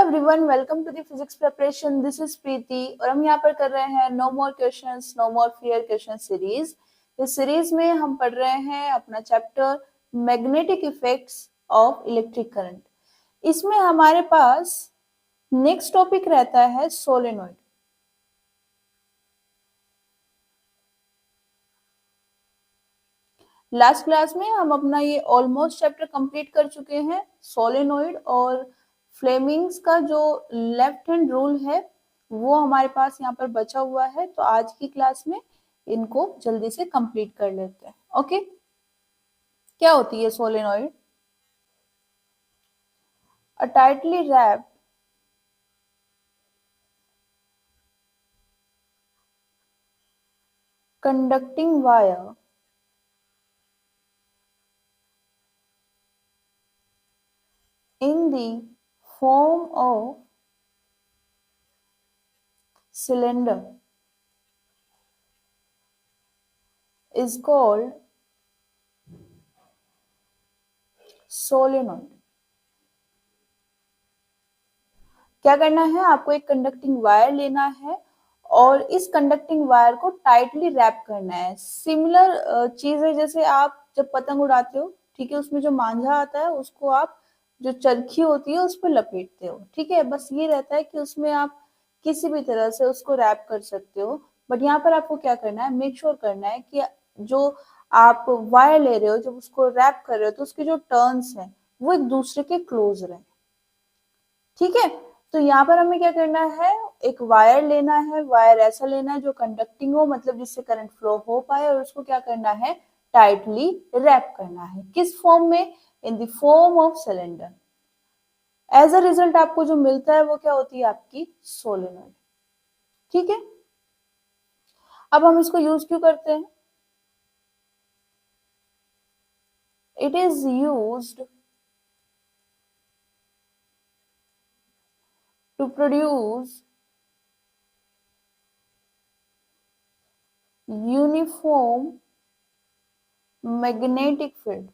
Everyone, welcome to the physics preparation. This is Preeti और हम यहाँ पर कर रहे हैं no more questions no more fear question series. इस सीरीज में हम पढ़ रहे हैं अपना chapter magnetic effects of electric current. इसमें हमारे पास नेक्स्ट टॉपिक रहता है सोलेनॉइड। लास्ट क्लास में हम अपना ये ऑलमोस्ट चैप्टर कंप्लीट कर चुके हैं। सोलेनॉइड और फ्लेमिंग्स का जो लेफ्ट हैंड रूल है वो हमारे पास यहाँ पर बचा हुआ है, तो आज की क्लास में इनको जल्दी से कंप्लीट कर लेते हैं। ओके, क्या होती है solenoid? A tightly wrapped conducting wire in the form of cylinder is called solenoid। क्या करना है आपको? एक कंडक्टिंग वायर लेना है और इस कंडक्टिंग वायर को टाइटली रैप करना है। सिमिलर चीज है जैसे आप जब पतंग उड़ाते हो, ठीक है, उसमें जो मांझा आता है उसको आप जो चरखी होती है उस पर लपेटते हो, ठीक है। बस ये रहता है कि उसमें आप किसी भी तरह से उसको रैप कर सकते हो, बट यहाँ पर आपको क्या करना है, मेक श्योर करना है कि जो आप वायर ले रहे हो, जब उसको रैप कर रहे हो तो उसके जो टर्न्स हैं वो एक दूसरे के क्लोज रहे, ठीक है। तो यहाँ पर हमें क्या करना है, एक वायर लेना है। वायर ऐसा लेना है जो कंडक्टिंग हो, मतलब जिससे करंट फ्लो हो पाए, और उसको क्या करना है, टाइटली रैप करना है। किस फॉर्म में? In the form of cylinder. As a result आपको जो मिलता है वो क्या होती है, आपकी सोलेनॉइड, ठीक है। अब हम इसको यूज क्यों करते हैं? It is used to produce uniform magnetic field।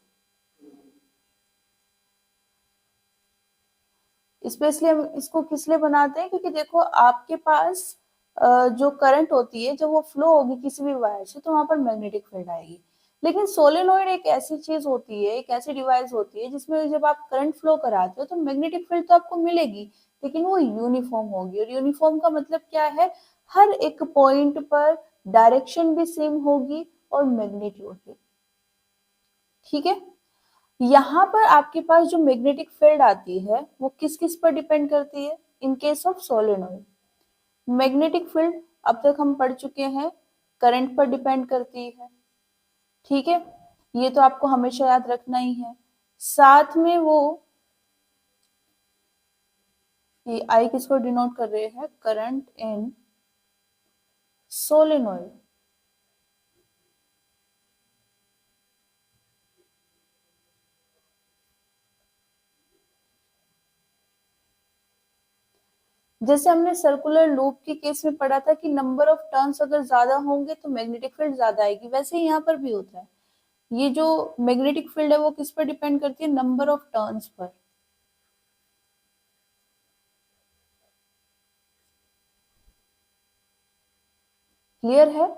Specially हम इसको किस लिए बनाते हैं? क्योंकि देखो आपके पास जो करंट होती है जब वो फ्लो होगी किसी भी वायर से तो वहां पर मैग्नेटिक फील्ड आएगी। लेकिन सोलेनॉइड एक ऐसी चीज होती है, एक ऐसी डिवाइस होती है जिसमें जब आप करंट फ्लो कराते हो तो मैग्नेटिक फील्ड तो आपको मिलेगी, लेकिन वो यूनिफॉर्म होगी। और यूनिफॉर्म का मतलब क्या है? हर एक पॉइंट पर डायरेक्शन भी सेम होगी और मैग्नीट्यूड भी, ठीक है। यहाँ पर आपके पास जो मैग्नेटिक फील्ड आती है वो किस किस पर डिपेंड करती है? In case of solenoid magnetic field अब तक हम पढ़ चुके हैं करंट पर डिपेंड करती है, ठीक है। ये तो आपको हमेशा याद रखना ही है। साथ में वो ये आई किसको डिनोट कर रहे हैं? Current in solenoid. जैसे हमने सर्कुलर लूप के केस में पढ़ा था कि नंबर ऑफ टर्न्स अगर ज्यादा होंगे तो मैग्नेटिक फील्ड ज्यादा आएगी, वैसे ही यहाँ पर भी होता है। ये जो मैग्नेटिक फील्ड है वो किस पर डिपेंड करती है? Number of turns per. Clear है?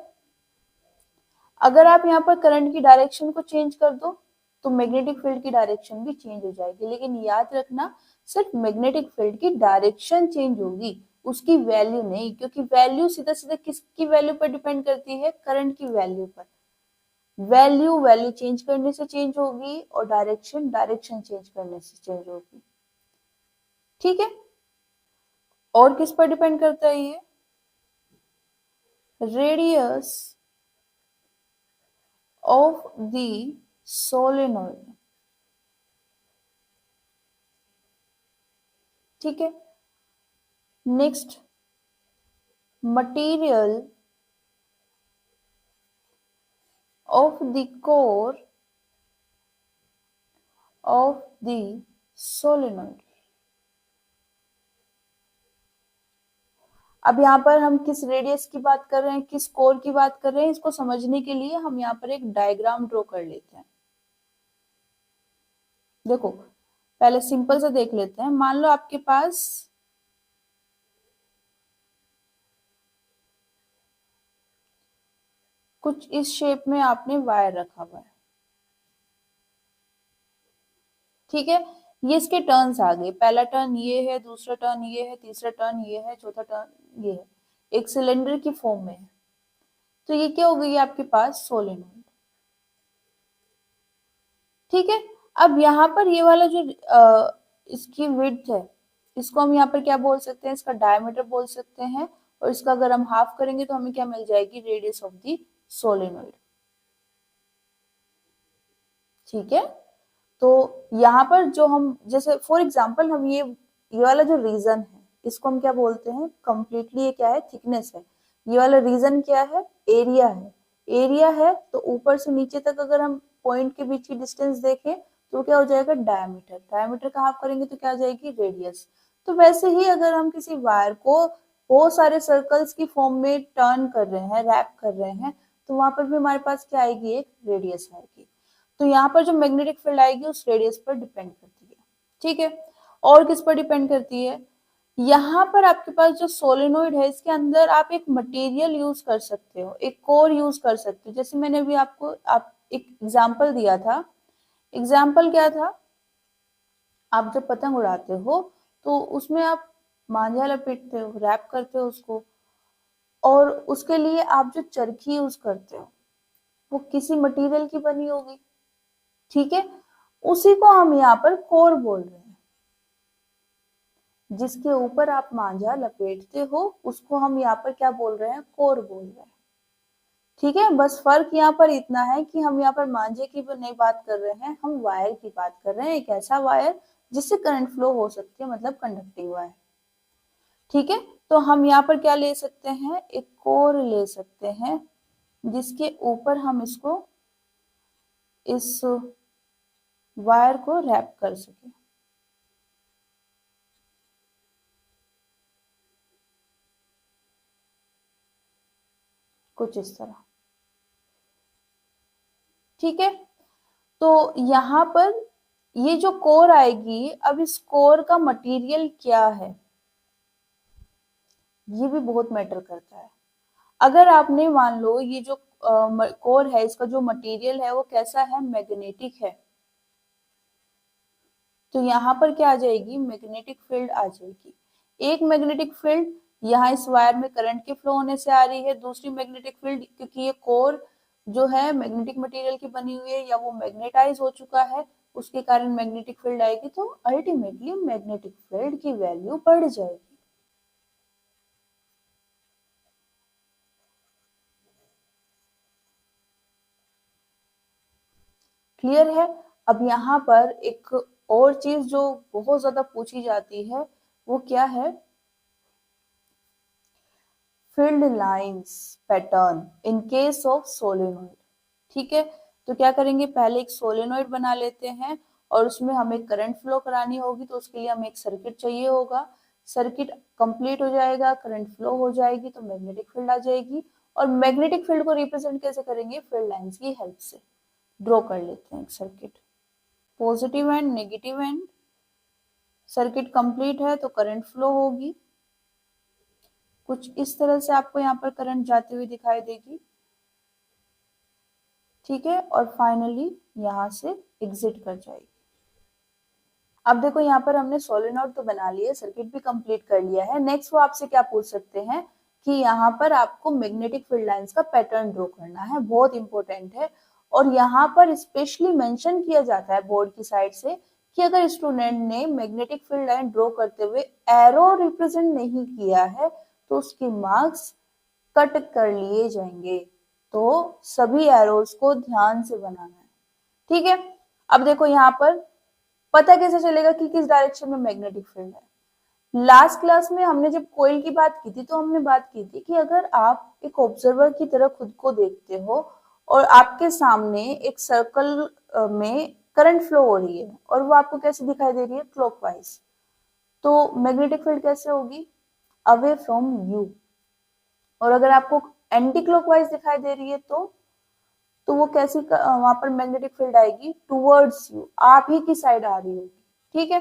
अगर आप यहाँ पर करंट की डायरेक्शन को चेंज कर दो तो मैग्नेटिक फील्ड की डायरेक्शन भी चेंज हो जाएगी, लेकिन याद रखना सिर्फ मैग्नेटिक फील्ड की डायरेक्शन चेंज होगी, उसकी वैल्यू नहीं, क्योंकि वैल्यू सीधा सीधा किसकी वैल्यू पर डिपेंड करती है? करंट की वैल्यू पर। वैल्यू चेंज करने से चेंज होगी और डायरेक्शन चेंज करने से चेंज होगी, ठीक है। और किस पर डिपेंड करता है ये? रेडियस ऑफ द सोलेनॉइड, ठीक है। Next, material of the core of the solenoid. अब यहाँ पर हम किस रेडियस की बात कर रहे हैं, किस कोर की बात कर रहे हैं, इसको समझने के लिए हम यहाँ पर एक डायग्राम ड्रॉ कर लेते हैं। देखो पहले सिंपल से देख लेते हैं। मान लो आपके पास कुछ इस शेप में आपने वायर रखा हुआ है, ठीक है। ये इसके टर्न्स आ गए, पहला टर्न ये है, दूसरा टर्न ये है, तीसरा टर्न ये है, चौथा टर्न ये है, एक सिलेंडर की फॉर्म में है। तो ये क्या हो गई आपके पास सोलेनोइड, ठीक है। अब यहाँ पर ये वाला जो इसकी विड्थ है, इसको हम यहाँ पर क्या बोल सकते हैं, इसका डायमीटर बोल सकते हैं। और इसका अगर हम हाफ करेंगे तो हमें क्या मिल जाएगी, रेडियस ऑफ दी सोलेनोइड, ठीक है। तो यहाँ पर जो हम जैसे फॉर एग्जांपल हम ये वाला जो रीजन है इसको हम क्या बोलते हैं, कंप्लीटली ये क्या है, थिकनेस है। ये वाला रीजन क्या है, एरिया है। एरिया है तो ऊपर से नीचे तक अगर हम पॉइंट के बीच की डिस्टेंस देखें तो क्या हो जाएगा, डायमीटर। डायमीटर का हाफ करेंगे तो क्या आ जाएगी, रेडियस। तो वैसे ही अगर हम किसी वायर को बहुत सारे सर्कल्स की फॉर्म में टर्न कर रहे हैं, रैप कर रहे हैं, तो वहां पर भी हमारे पास क्या आएगी, एक रेडियस आएगी। तो यहाँ पर जो मैग्नेटिक फील्ड आएगी उस रेडियस पर डिपेंड करती है, ठीक है। और किस पर डिपेंड करती है, यहाँ पर आपके पास जो सोलेनोइड है इसके अंदर आप एक मटेरियल यूज कर सकते हो, एक कोर यूज कर सकते हो। जैसे मैंने अभी आपको एक एग्जांपल दिया था। एग्जांपल क्या था, आप जब पतंग उड़ाते हो तो उसमें आप मांझा लपेटते हो, रैप करते हो उसको, और उसके लिए आप जो चरखी यूज करते हो वो किसी मटेरियल की बनी होगी, ठीक है। उसी को हम यहाँ पर कोर बोल रहे हैं। जिसके ऊपर आप मांझा लपेटते हो उसको हम यहाँ पर क्या बोल रहे हैं, कोर बोल रहे हैं, ठीक है। बस फर्क यहाँ पर इतना है कि हम यहाँ पर मांझे की नहीं बात कर रहे हैं, हम वायर की बात कर रहे हैं, एक ऐसा वायर जिससे करंट फ्लो हो सकती है, मतलब कंडक्टिंग वायर, ठीक है। तो हम यहाँ पर क्या ले सकते हैं, एक कोर ले सकते हैं जिसके ऊपर हम इसको, इस वायर को रैप कर सके, कुछ इस तरह, ठीक है। तो यहाँ पर ये जो कोर आएगी, अब इस कोर का मटेरियल क्या है ये भी बहुत मैटर करता है। अगर आपने मान लो ये जो कोर है इसका जो मटेरियल है वो कैसा है, मैग्नेटिक है, तो यहाँ पर क्या आ जाएगी, मैग्नेटिक फील्ड आ जाएगी। एक मैग्नेटिक फील्ड यहाँ इस वायर में करंट के फ्लो होने से आ रही है, दूसरी मैग्नेटिक फील्ड क्योंकि ये कोर जो है मैग्नेटिक मटेरियल की बनी हुई है या वो मैग्नेटाइज हो चुका है, उसके कारण मैग्नेटिक फील्ड आएगी। तो अल्टीमेटली मैग्नेटिक फील्ड की वैल्यू बढ़ जाएगी। क्लियर है। अब यहाँ पर एक और चीज जो बहुत ज्यादा पूछी जाती है वो क्या है, field lines pattern in case of solenoid, ठीक है। तो क्या करेंगे, पहले एक सोलेनोइड बना लेते हैं और उसमें हमें करंट फ्लो करानी होगी, तो उसके लिए हमें एक सर्किट चाहिए होगा। सर्किट कंप्लीट हो जाएगा, करंट फ्लो हो जाएगी तो मैग्नेटिक फील्ड आ जाएगी। और मैग्नेटिक फील्ड को रिप्रेजेंट कैसे करेंगे, फील्ड लाइंस की हेल्प से ड्रॉ कर लेते हैं एक circuit, positive and negative and. Circuit complete है तो करंट फ्लो होगी, कुछ इस तरह से आपको यहाँ पर करंट जाती हुई दिखाई देगी, ठीक है। और फाइनली यहाँ से एग्जिट कर जाएगी। अब देखो यहाँ पर हमने सोलेनोइड तो बना लिया, सर्किट भी कंप्लीट कर लिया है। नेक्स्ट वो आपसे क्या पूछ सकते हैं कि यहाँ पर आपको मैग्नेटिक फील्ड लाइंस का पैटर्न ड्रॉ करना है, बहुत इंपॉर्टेंट है। और यहाँ पर स्पेशली मेंशन किया जाता है बोर्ड की साइड से कि अगर स्टूडेंट ने मैग्नेटिक फील्ड लाइन ड्रॉ करते हुए एरो रिप्रेजेंट नहीं किया है तो उसके मार्क्स कट कर लिए जाएंगे। तो सभी एरोज को ध्यान से बनाना है, ठीक है। अब देखो यहाँ पर पता कैसे चलेगा कि किस डायरेक्शन में मैग्नेटिक फील्ड है। लास्ट क्लास में हमने जब कोयल की बात की थी तो हमने बात की थी कि अगर आप एक ऑब्जर्वर की तरह खुद को देखते हो और आपके सामने एक सर्कल में करंट फ्लो हो रही है और वो आपको कैसे दिखाई दे रही है, क्लॉकवाइज, तो मैग्नेटिक फील्ड कैसे होगी, अवे फ्रॉम यू। और अगर आपको एंटी क्लॉकवाइज दिखाई दे रही है तो वो कैसी वहां पर मैग्नेटिक फील्ड आएगी, टूवर्ड्स यू, आप ही की साइड आ रही होगी, ठीक है।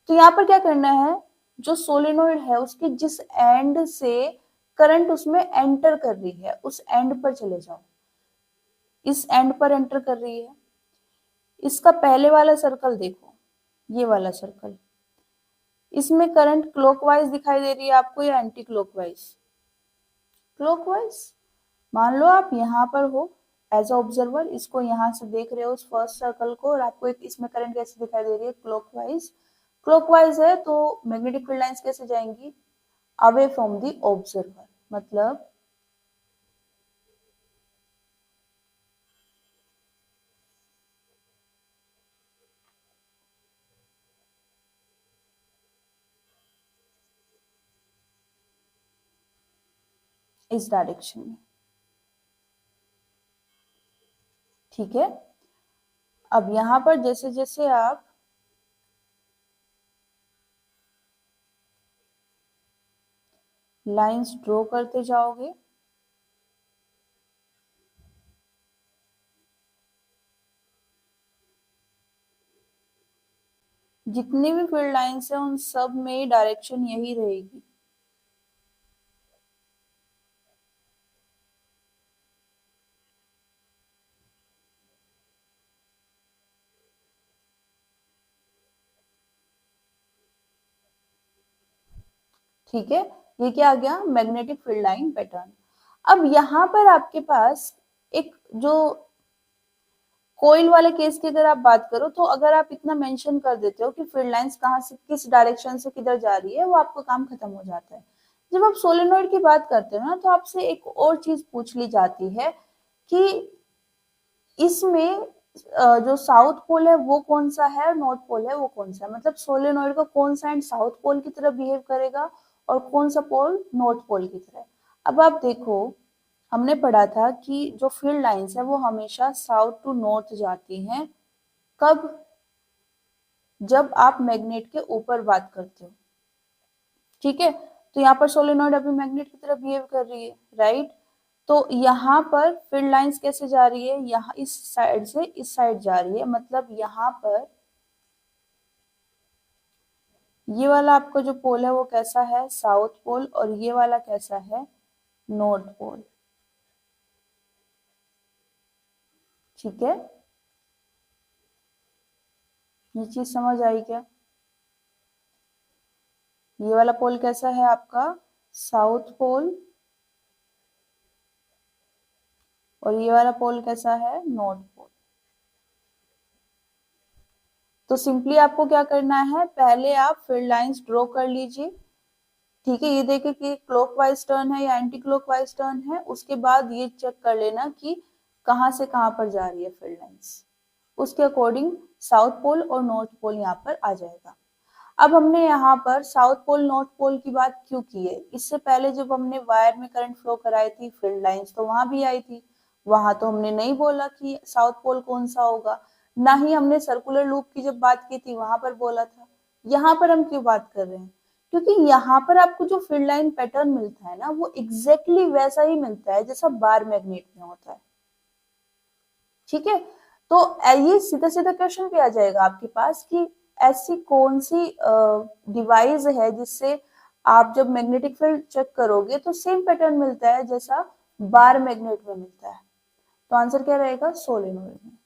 तो यहाँ पर क्या करना है, जो सोलेनोइड है उसके जिस एंड से करंट उसमें एंटर कर रही है उस एंड पर चले जाओ। इस एंड पर एंटर कर रही है। इसका पहले वाला सर्कल देखो, ये वाला सर्कल, इसमें करंट क्लॉकवाइज दिखाई दे रही है आपको या एंटी क्लॉकवाइज? क्लॉकवाइज। मान लो आप यहाँ पर हो एज ऑब्जर्वर, इसको यहाँ से देख रहे हो उस फर्स्ट सर्कल को, और आपको एक इसमें करंट कैसे दिखाई दे रही है? क्लॉकवाइज। क्लॉकवाइज है तो मैग्नेटिक फील्ड लाइंस कैसे जाएंगी? अवे फ्रॉम द ऑब्जर्वर, मतलब इस डायरेक्शन में। ठीक है, अब यहाँ पर जैसे जैसे आप लाइंस ड्रॉ करते जाओगे, जितनी भी फील्ड लाइंस है उन सब में डायरेक्शन यही रहेगी। ठीक है, ये क्या आ गया? Magnetic field line pattern. अब यहाँ पर आपके पास एक जो कोयल वाले केस की अगर आप बात करो, तो अगर आप इतना मेंशन कर देते हो कि फील्ड लाइंस कहाँ से किस डायरेक्शन से किधर जा रही है, वो आपका काम खत्म हो जाता है। जब आप सोलेनोइड की बात करते हो ना, तो आपसे एक और चीज पूछ ली जाती है कि इसमें जो साउथ पोल है वो कौन सा है और नॉर्थ पोल है वो कौन सा है, मतलब सोलेनोइड का कौन सा एंड साउथ पोल की तरह बिहेव करेगा और कौन सा पोल नॉर्थ पोल की तरह। अब आप देखो, हमने पढ़ा था कि जो फील्ड लाइंस है वो हमेशा साउथ टू नॉर्थ जाती हैं। कब? जब आप मैग्नेट के ऊपर बात करते हो। ठीक है, तो यहाँ पर सोलेनोइड अभी मैग्नेट की तरह बिहेव कर रही है, राइट? तो यहाँ पर फील्ड लाइंस कैसे जा रही है? यहाँ इस साइड से इस साइड जा रही है, मतलब यहाँ पर ये वाला आपका जो पोल है वो कैसा है? South pole. और ये वाला कैसा है? North pole. ठीक है, ये चीज समझ आई क्या? ये वाला पोल कैसा है आपका? South pole. और ये वाला पोल कैसा है? North pole. तो सिंपली आपको क्या करना है, पहले आप फील्ड लाइंस ड्रॉ कर लीजिए। ठीक है, ये देखे कि क्लॉकवाइज टर्न है या एंटी क्लॉकवाइज टर्न है, उसके बाद ये चेक कर लेना कि कहां से कहां पर जा रही है फील्ड लाइंस, उसके अकॉर्डिंग साउथ पोल और नॉर्थ पोल यहाँ पर आ जाएगा। अब हमने यहाँ पर साउथ पोल नॉर्थ पोल की बात क्यों की है? इससे पहले जब हमने वायर में करंट फ्लो कराई थी, फील्ड लाइंस तो वहां भी आई थी, वहां तो हमने नहीं बोला कि साउथ पोल कौन सा होगा, ना ही हमने सर्कुलर लूप की जब बात की थी वहां पर बोला था। यहाँ पर हम क्यों बात कर रहे हैं? क्योंकि यहाँ पर आपको जो फील्ड लाइन पैटर्न मिलता है ना, वो एग्जैक्टली वैसा ही मिलता है जैसा बार मैग्नेट में होता है। ठीक है, तो ये सीधा सीधा क्वेश्चन भी आ जाएगा आपके पास कि ऐसी कौन सी डिवाइस है जिससे आप जब मैग्नेटिक फील्ड चेक करोगे तो सेम पैटर्न मिलता है जैसा बार मैग्नेट में मिलता है। तो आंसर क्या रहेगा? सोलेनोइड में।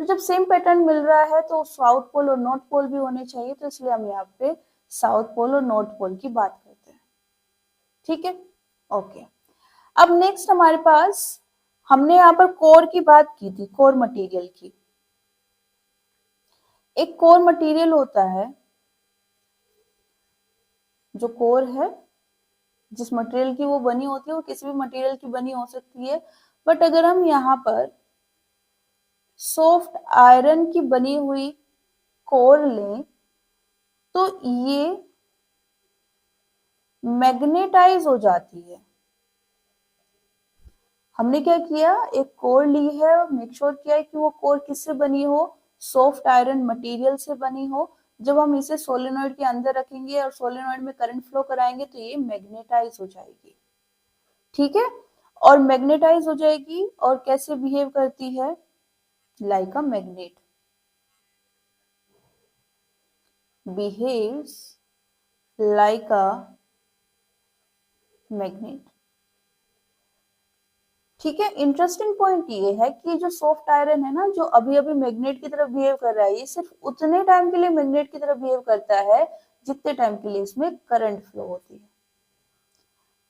तो जब सेम पैटर्न मिल रहा है तो साउथ पोल और नॉर्थ पोल भी होने चाहिए, तो इसलिए हम यहाँ पे साउथ पोल और नॉर्थ पोल की बात करते हैं। ठीक है, ओके। अब नेक्स्ट हमारे पास, हमने यहाँ पर कोर की बात की थी, कोर मटेरियल की। एक कोर मटेरियल होता है, जो कोर है जिस मटेरियल की वो बनी होती है वो किसी भी मटेरियल की बनी हो सकती है, बट अगर हम यहाँ पर सॉफ्ट आयरन की बनी हुई कोर लें तो ये मैग्नेटाइज हो जाती है। हमने क्या किया, एक कोर ली है और मेक श्योर किया है कि वो कोर किससे बनी हो? सॉफ्ट आयरन मटेरियल से बनी हो। जब हम इसे सोलेनोइड के अंदर रखेंगे और सोलेनोइड में करंट फ्लो कराएंगे तो ये मैग्नेटाइज हो जाएगी। ठीक है, और मैग्नेटाइज हो जाएगी और कैसे बिहेव करती है? Like a magnet, behaves like a magnet. ठीक है, इंटरेस्टिंग पॉइंट ये है कि जो सॉफ्ट आयरन है ना, जो अभी अभी मैग्नेट की तरफ बिहेव कर रहा है, ये सिर्फ उतने टाइम के लिए मैग्नेट की तरफ बिहेव करता है जितने टाइम के लिए इसमें करंट फ्लो होती है।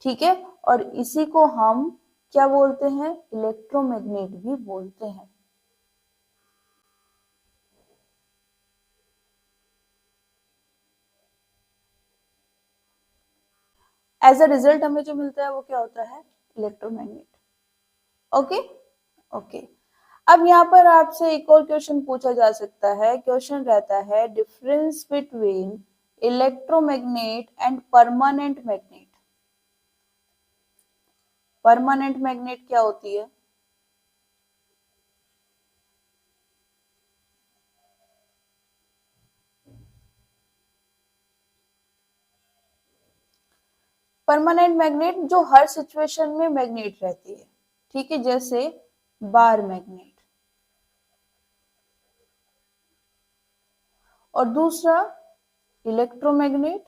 ठीक है, और इसी को हम क्या बोलते हैं, इलेक्ट्रोमैग्नेट भी बोलते हैं। एज अ रिजल्ट हमें जो मिलता है वो क्या होता है, इलेक्ट्रोमैग्नेट। Okay, okay. अब यहाँ पर आपसे एक और क्वेश्चन पूछा जा सकता है, क्वेश्चन रहता है difference between electromagnet and permanent magnet. Permanent magnet क्या होती है? परमानेंट मैग्नेट जो हर सिचुएशन में मैग्नेट रहती है, ठीक है, जैसे बार मैग्नेट। और दूसरा इलेक्ट्रोमैग्नेट।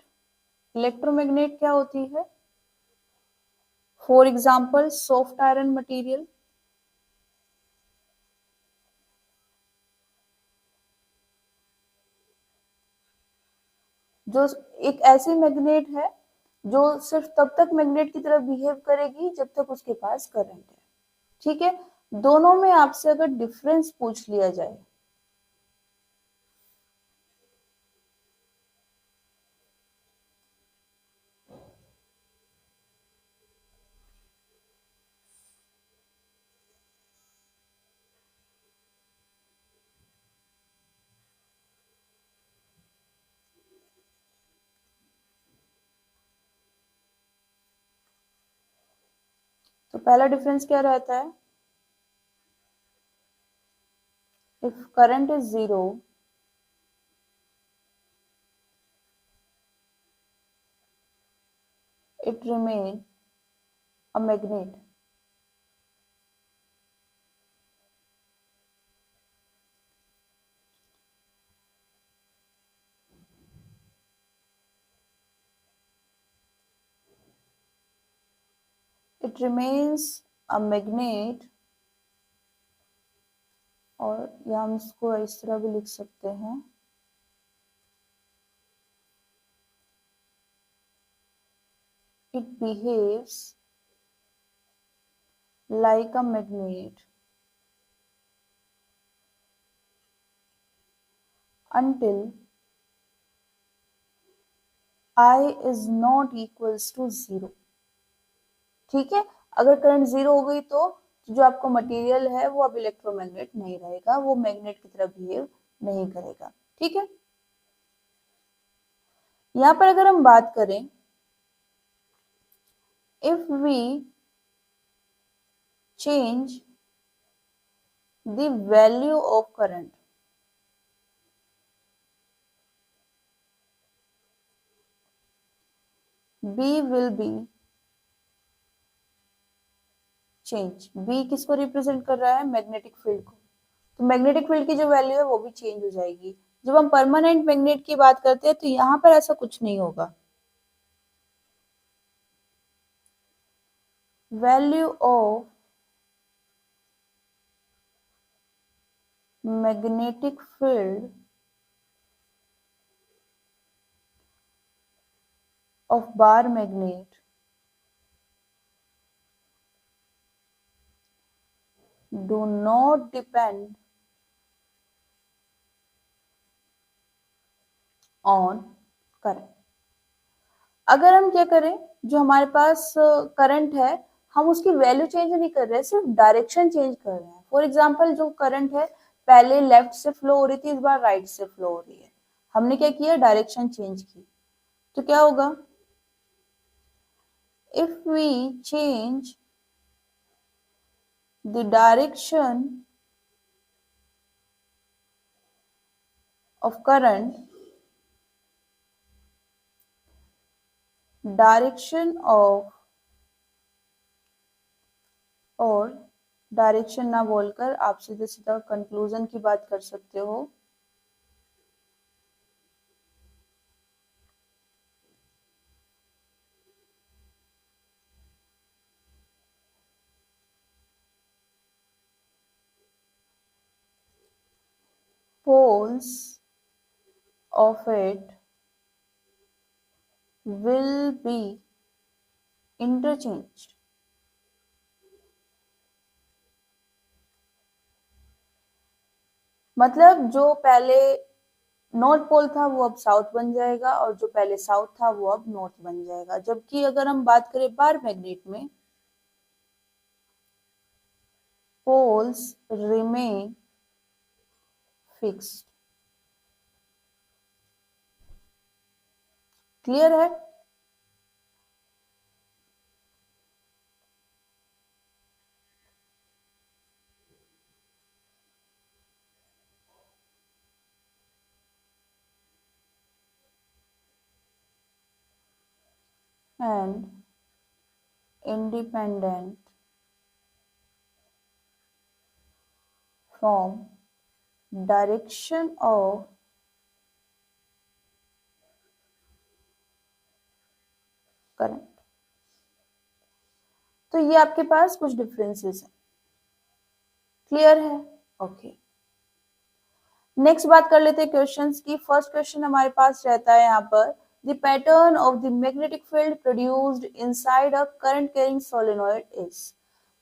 इलेक्ट्रोमैग्नेट क्या होती है? For example soft iron material. जो एक ऐसी मैग्नेट है जो सिर्फ तब तक मैग्नेट की तरह बिहेव करेगी जब तक उसके पास करंट है। ठीक है, दोनों में आपसे अगर डिफरेंस पूछ लिया जाए, तो पहला डिफरेंस क्या रहता है? If current is zero, it remain a magnet. It remains a magnet, और या हम इसको इस तरह भी लिख सकते हैं, it behaves like a magnet until I is not equals to zero. ठीक है, अगर करंट जीरो हो गई तो जो आपका मटेरियल है वो अब इलेक्ट्रोमैग्नेट नहीं रहेगा, वो मैग्नेट की तरह बिहेव नहीं करेगा। ठीक है, यहाँ पर अगर हम बात करें, if we change the value of current, B will be change। B किसको रिप्रेजेंट कर रहा है? मैग्नेटिक फील्ड को। तो मैग्नेटिक फील्ड की जो वैल्यू है वो भी चेंज हो जाएगी। जब हम परमानेंट मैग्नेट की बात करते हैं तो यहाँ पर ऐसा कुछ नहीं होगा। Value of magnetic field of bar magnet do not depend on current। अगर हम क्या करें, जो हमारे पास करंट है, हम उसकी वैल्यू चेंज नहीं कर रहे, सिर्फ डायरेक्शन चेंज कर रहे हैं। फॉर एग्जांपल जो करंट है पहले लेफ्ट से फ्लो हो रही थी, इस बार राइट से फ्लो हो रही है, हमने क्या किया, डायरेक्शन चेंज की। तो क्या होगा, if we change the direction of current, direction of, और डायरेक्शन ना बोलकर आप सीधे सीधा कंक्लूजन की बात कर सकते हो, poles of it will be interchanged. मतलब जो पहले नॉर्थ पोल था वो अब साउथ बन जाएगा और जो पहले साउथ था वो अब नॉर्थ बन जाएगा। जबकि अगर हम बात करें बार मैग्नेट में, पोल्स रिमेन फिक्स्ड। क्लियर है? And independent from direction of current। तो ये आपके पास कुछ डिफरेंसेस हैं। क्लियर है? ओके। नेक्स्ट बात कर लेते हैं क्वेश्चंस की। फर्स्ट क्वेश्चन हमारे पास रहता है यहाँ पर, the pattern of the magnetic field produced inside a current carrying solenoid is.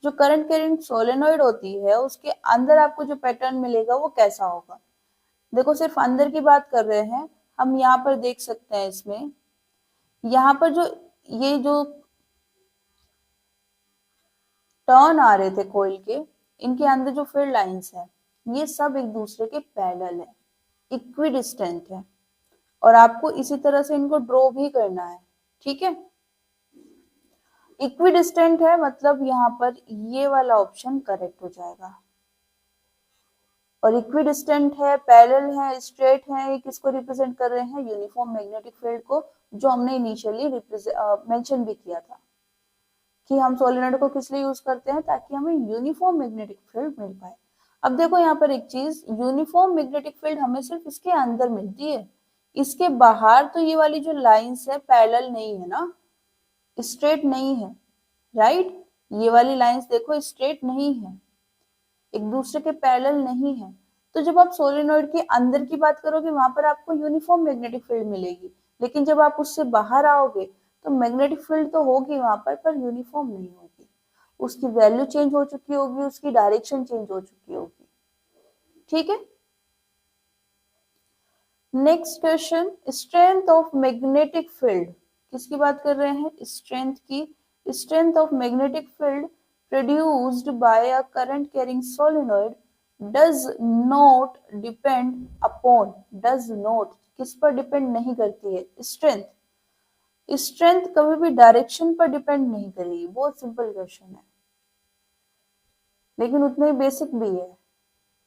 जो करंट कैरिंग सोलेनॉइड होती है उसके अंदर आपको जो पैटर्न मिलेगा वो कैसा होगा। देखो सिर्फ अंदर की बात कर रहे हैं हम, यहाँ पर देख सकते हैं इसमें, यहाँ पर जो ये जो टर्न आ रहे थे कोयल के, इनके अंदर जो फील्ड लाइंस है ये सब एक दूसरे के पैरेलल है, इक्विडिस्टेंट है, और आपको इसी तरह से इनको ड्रॉ भी करना है। ठीक है, इक्विडिस्टेंट है मतलब यहाँ पर ये वाला ऑप्शन करेक्ट हो जाएगा। और इक्विडिस्टेंट है, पैरेलल है, स्ट्रेट है, ये किसको रिप्रेजेंट कर रहे हैं? यूनिफॉर्म मैग्नेटिक फील्ड को, जो हमने इनिशियली मेंशन भी किया था कि हम सोलेनॉइड को किस लिए यूज करते हैं, ताकि हमें यूनिफॉर्म मैग्नेटिक फील्ड मिल पाए। अब देखो यहाँ पर एक चीज, यूनिफॉर्म मैग्नेटिक फील्ड हमें सिर्फ इसके अंदर मिलती है, इसके बाहर तो ये वाली जो लाइंस है पैरेलल नहीं है ना, स्ट्रेट नहीं है, राइट? ये वाली लाइंस देखो स्ट्रेट नहीं है, एक दूसरे के पैरेलल नहीं है। तो जब आप सोलेनॉइड के अंदर की बात करोगे वहां पर आपको यूनिफॉर्म मैग्नेटिक फील्ड मिलेगी, लेकिन जब आप उससे बाहर आओगे तो मैग्नेटिक फील्ड तो होगी वहां पर यूनिफॉर्म नहीं होगी, उसकी वैल्यू चेंज हो चुकी होगी, उसकी डायरेक्शन चेंज हो चुकी होगी। ठीक है, next question, strength of magnetic field, किसकी बात कर रहे हैं? स्ट्रेंथ की। Strength of magnetic field produced by a current carrying solenoid does not depend upon, does not किस पर डिपेंड नहीं करती है? स्ट्रेंथ। स्ट्रेंथ कभी भी डायरेक्शन पर डिपेंड नहीं करेगी। बहुत सिंपल क्वेश्चन है, लेकिन उतने ही बेसिक भी है।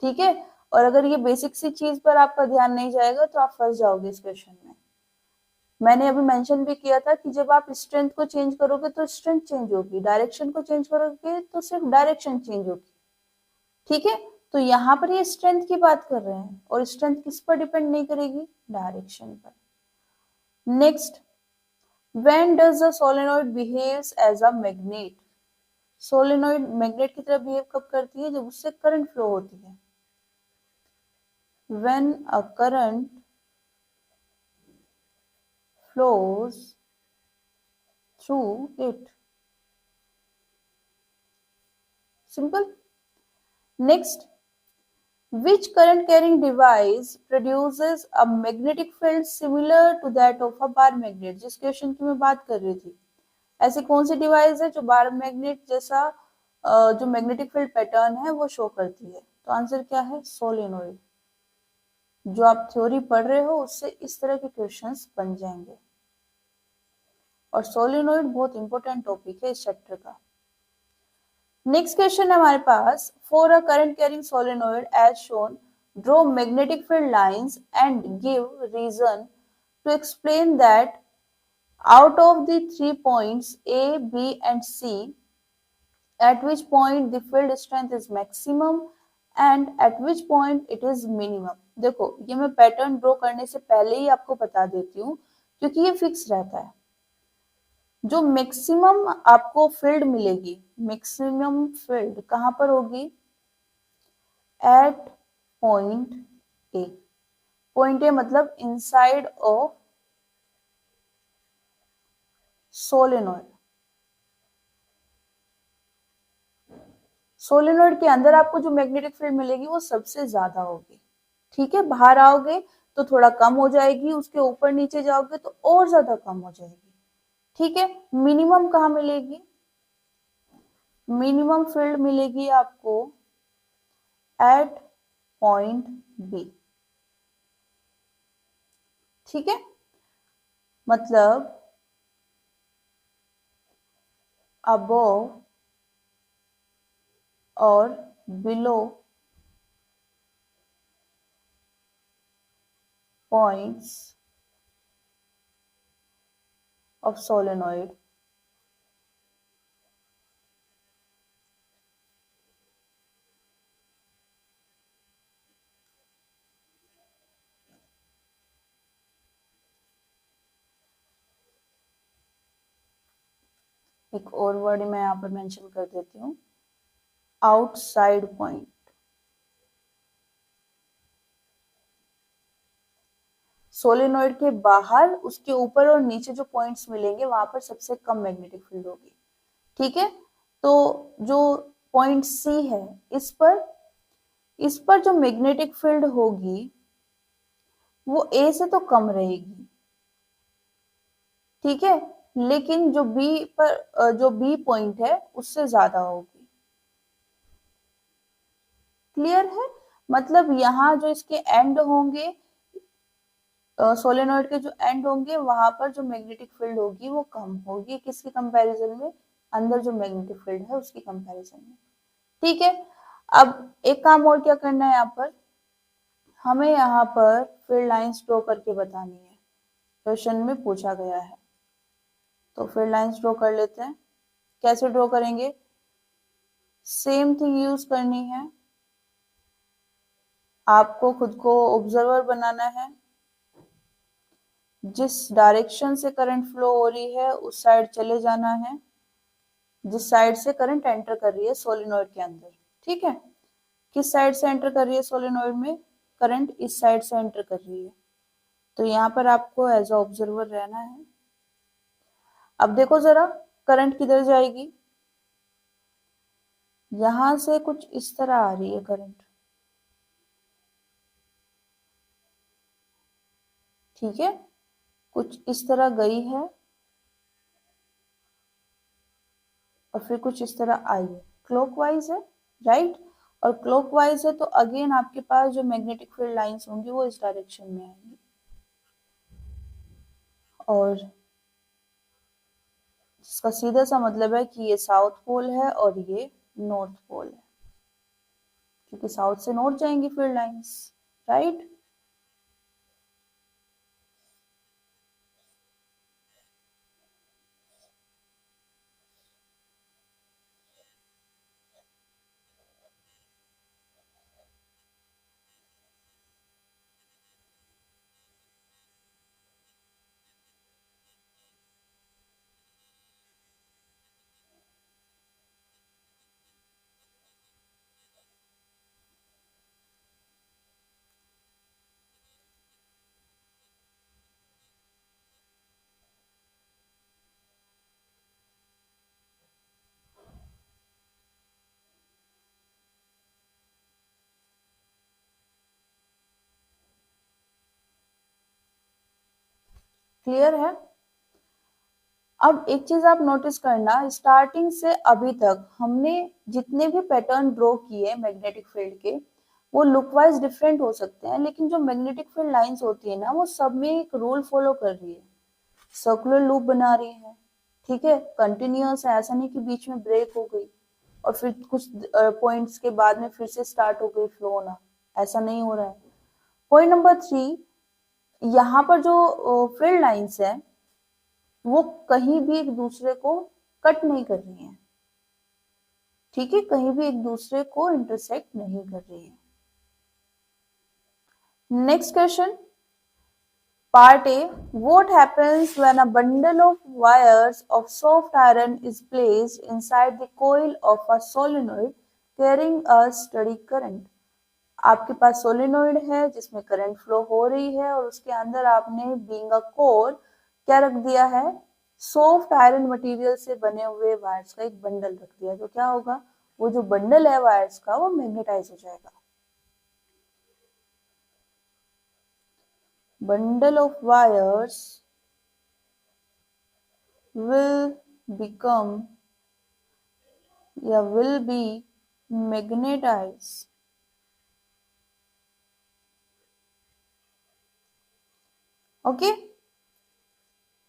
ठीक है, और अगर ये बेसिक सी चीज पर आपका ध्यान नहीं जाएगा तो आप फंस जाओगे इस क्वेश्चन में। मैंने अभी मेंशन भी किया था कि जब आप स्ट्रेंथ को चेंज करोगे तो स्ट्रेंथ चेंज होगी, डायरेक्शन को चेंज करोगे तो सिर्फ डायरेक्शन चेंज होगी। ठीक है, तो यहाँ पर ये स्ट्रेंथ की बात कर रहे हैं, और स्ट्रेंथ किस पर डिपेंड नहीं करेगी? डायरेक्शन पर। Next, when does the solenoid behaves as a magnet. Solenoid magnet की तरह बिहेव कब करती है? जब उससे करंट फ्लो होती है। when a current flows through it। Simple। Next, which current carrying device produces a magnetic field similar to that of a bar magnet। जिस क्वेश्चन की मैं बात कर रही थी, ऐसी कौन सी डिवाइस है जो बार मैग्नेट जैसा जो मैग्नेटिक फील्ड पैटर्न है वो शो करती है? तो आंसर क्या है? सोलेनॉइड। जो आप थ्योरी पढ़ रहे हो उससे इस तरह के क्वेश्चंस बन जाएंगे, और सोलेनॉइड बहुत इंपॉर्टेंट टॉपिक है इस चैप्टर का। नेक्स्ट क्वेश्चन है हमारे पास, for a current carrying solenoid as shown draw magnetic field lines and give reason to explain that out of the 3 points A, B and C, at which point the field strength is maximum and at which point it is minimum। देखो ये मैं pattern draw करने से पहले ही आपको बता देती हूँ, क्योंकि ये फिक्स रहता है। जो मैक्सिमम आपको फील्ड मिलेगी, मैक्सिमम फील्ड कहां पर होगी? At point A, point A मतलब इनसाइड ऑफ सोलेनॉइड। सोलेनॉइड के अंदर आपको जो मैग्नेटिक फील्ड मिलेगी वो सबसे ज्यादा होगी, ठीक है। बाहर आओगे तो थोड़ा कम हो जाएगी, उसके ऊपर नीचे जाओगे तो और ज्यादा कम हो जाएगी, ठीक है। मिनिमम कहाँ मिलेगी? मिनिमम फील्ड मिलेगी आपको एट पॉइंट बी, ठीक है। मतलब अबोव और बिलो पॉइंट्स ऑफ सोलेनॉइड एक और वर्ड मैं यहाँ पर मेंशन कर देती हूँ, आउटसाइड पॉइंट। सोलेनॉइड के बाहर उसके ऊपर और नीचे जो पॉइंट्स मिलेंगे वहां पर सबसे कम मैग्नेटिक फील्ड होगी, ठीक है। तो जो पॉइंट सी है इस पर जो मैग्नेटिक फील्ड होगी वो ए से तो कम रहेगी, ठीक है। लेकिन जो बी पर जो बी पॉइंट है उससे ज्यादा होगी। क्लियर है? मतलब यहाँ जो इसके एंड होंगे, सोलेनॉइड के जो एंड होंगे वहां पर जो मैग्नेटिक फील्ड होगी वो कम होगी, किसके कंपैरिजन में? अंदर जो मैग्नेटिक फील्ड है उसकी कंपैरिजन में, ठीक है। अब एक काम और क्या करना है, यहाँ पर हमें यहाँ पर फील्ड लाइंस ड्रॉ करके बतानी है, क्वेश्चन में पूछा गया है। तो फील्ड लाइंस ड्रॉ कर लेते हैं। कैसे ड्रॉ करेंगे? सेम थिंग यूज करनी है, आपको खुद को ऑब्जर्वर बनाना है। जिस डायरेक्शन से करंट फ्लो हो रही है उस साइड चले जाना है, जिस साइड से करंट एंटर कर रही है सोलेनॉइड के अंदर, ठीक है। किस साइड से एंटर कर रही है सोलेनॉइड में? करंट इस साइड से एंटर कर रही है, तो यहाँ पर आपको एज अ ऑब्जर्वर रहना है। अब देखो जरा, करंट किधर जाएगी? यहां से कुछ इस तरह आ रही है करंट, ठीक है। कुछ इस तरह गई है और फिर कुछ इस तरह आई है, क्लॉकवाइज है, राइट। और क्लॉकवाइज है तो अगेन आपके पास जो मैग्नेटिक फील्ड लाइंस होंगी वो इस डायरेक्शन में आएंगी, और जिसका सीधा सा मतलब है कि ये साउथ पोल है और ये नॉर्थ पोल है, क्योंकि साउथ से नॉर्थ जाएंगी फील्ड लाइंस, राइट। क्लियर है? अब एक चीज आप नोटिस करना, स्टार्टिंग से अभी तक हमने जितने भी पैटर्न ड्रॉ किए मैग्नेटिक फील्ड के, वो लुक वाइज डिफरेंट हो सकते हैं, लेकिन जो मैग्नेटिक फील्ड लाइंस होती है ना वो सब में एक रूल फॉलो कर रही है, सर्कुलर लूप बना रही है, ठीक है। कंटिन्यूअस है, ऐसा नहीं कि बीच में ब्रेक हो गई और फिर कुछ पॉइंट्स के बाद में फिर से स्टार्ट हो गई फ्लो होना, ऐसा नहीं हो रहा है। पॉइंट नंबर 3, यहाँ पर जो फील्ड लाइंस है वो कहीं भी एक दूसरे को कट नहीं कर रही है, ठीक है, कहीं भी एक दूसरे को इंटरसेक्ट नहीं कर रही है। Next question, part A, what happens when a bundle of wires of soft iron is placed inside the coil of a solenoid carrying a steady current? आपके पास सोलेनोइड है जिसमें करंट फ्लो हो रही है और उसके अंदर आपने बीइंग अ कोर क्या रख दिया है, सॉफ्ट आयरन मटेरियल से बने हुए वायर्स का एक बंडल रख दिया। तो क्या होगा, वो जो बंडल है वायर्स का वो मैग्नेटाइज हो जाएगा। Bundle of wires will become या will be magnetized। Okay,